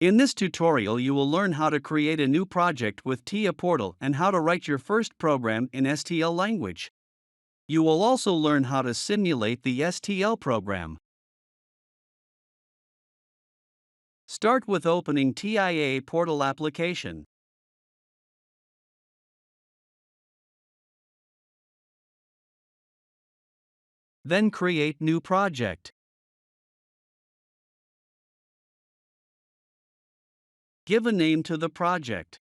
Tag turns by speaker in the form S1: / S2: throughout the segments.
S1: In this tutorial you will learn how to create a new project with TIA Portal and how to write your first program in STL Language. You will also learn how to simulate the STL program. Start with opening TIA Portal application. Then create new project. Give a name to the project.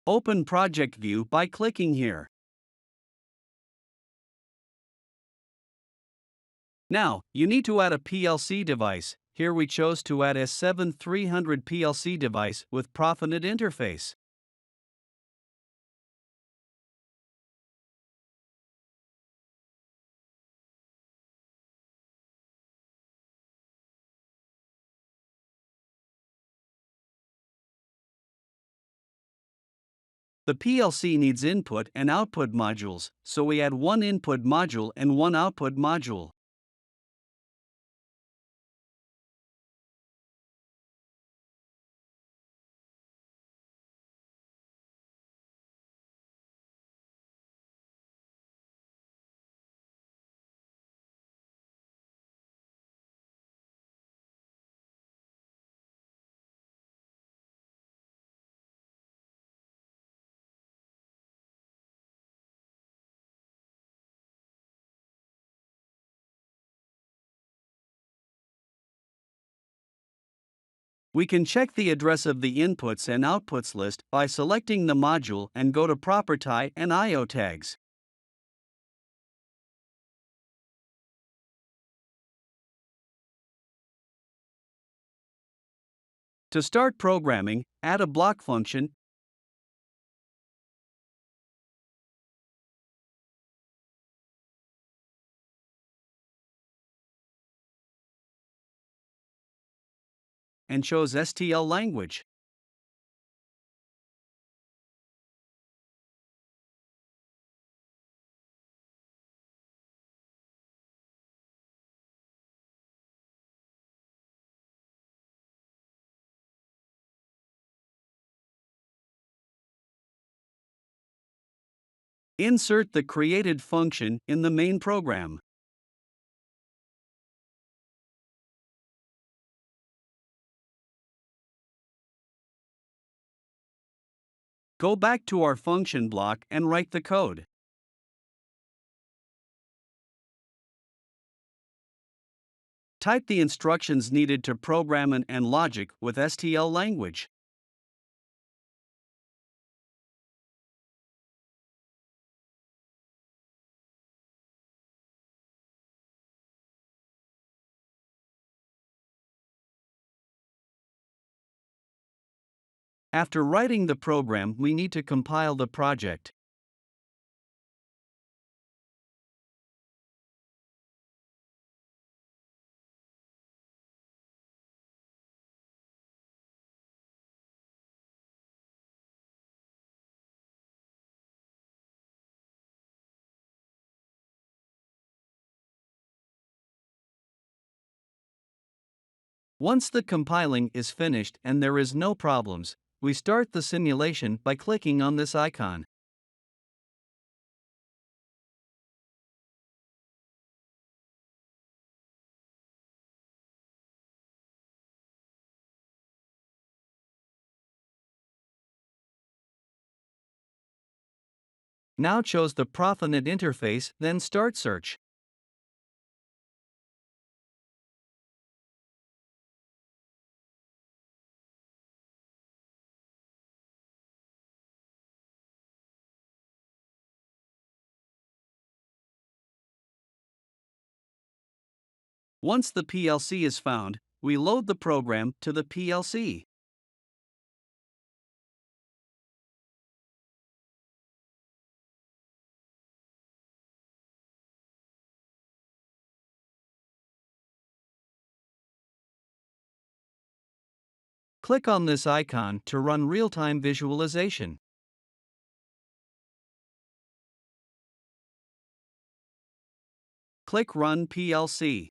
S1: Open Project View by clicking here. Now, you need to add a PLC device. Here we chose to add a 7300 PLC device with Profinet interface. The PLC needs input and output modules, so we add one input module and one output module. We can check the address of the inputs and outputs list by selecting the module and go to Property and I/O tags. To start programming, add a block function and chose STL Language. Insert the created function in the main program. Go back to our function block and write the code. Type the instructions needed to program and logic with STL Language. After writing the program, we need to compile the project. Once the compiling is finished and there is no problems, we start the simulation by clicking on this icon. Now choose the Profinet interface, then start search. Once the PLC is found, we load the program to the PLC. Click on this icon to run real-time visualization. Click Run PLC.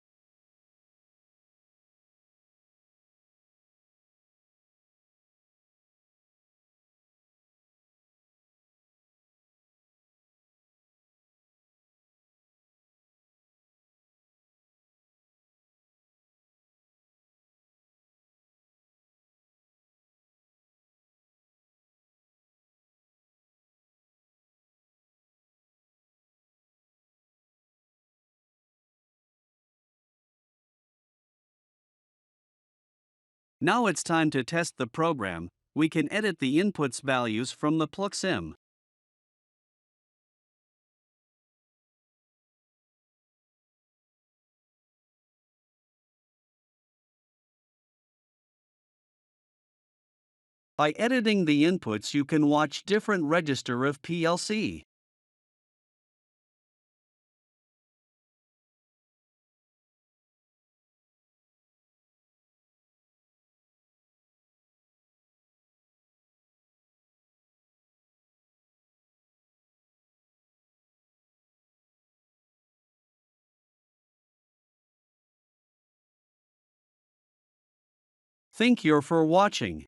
S1: Now it's time to test the program. We can edit the inputs values from the Plcsim. By editing the inputs, you can watch different register of PLC. Thank you for watching.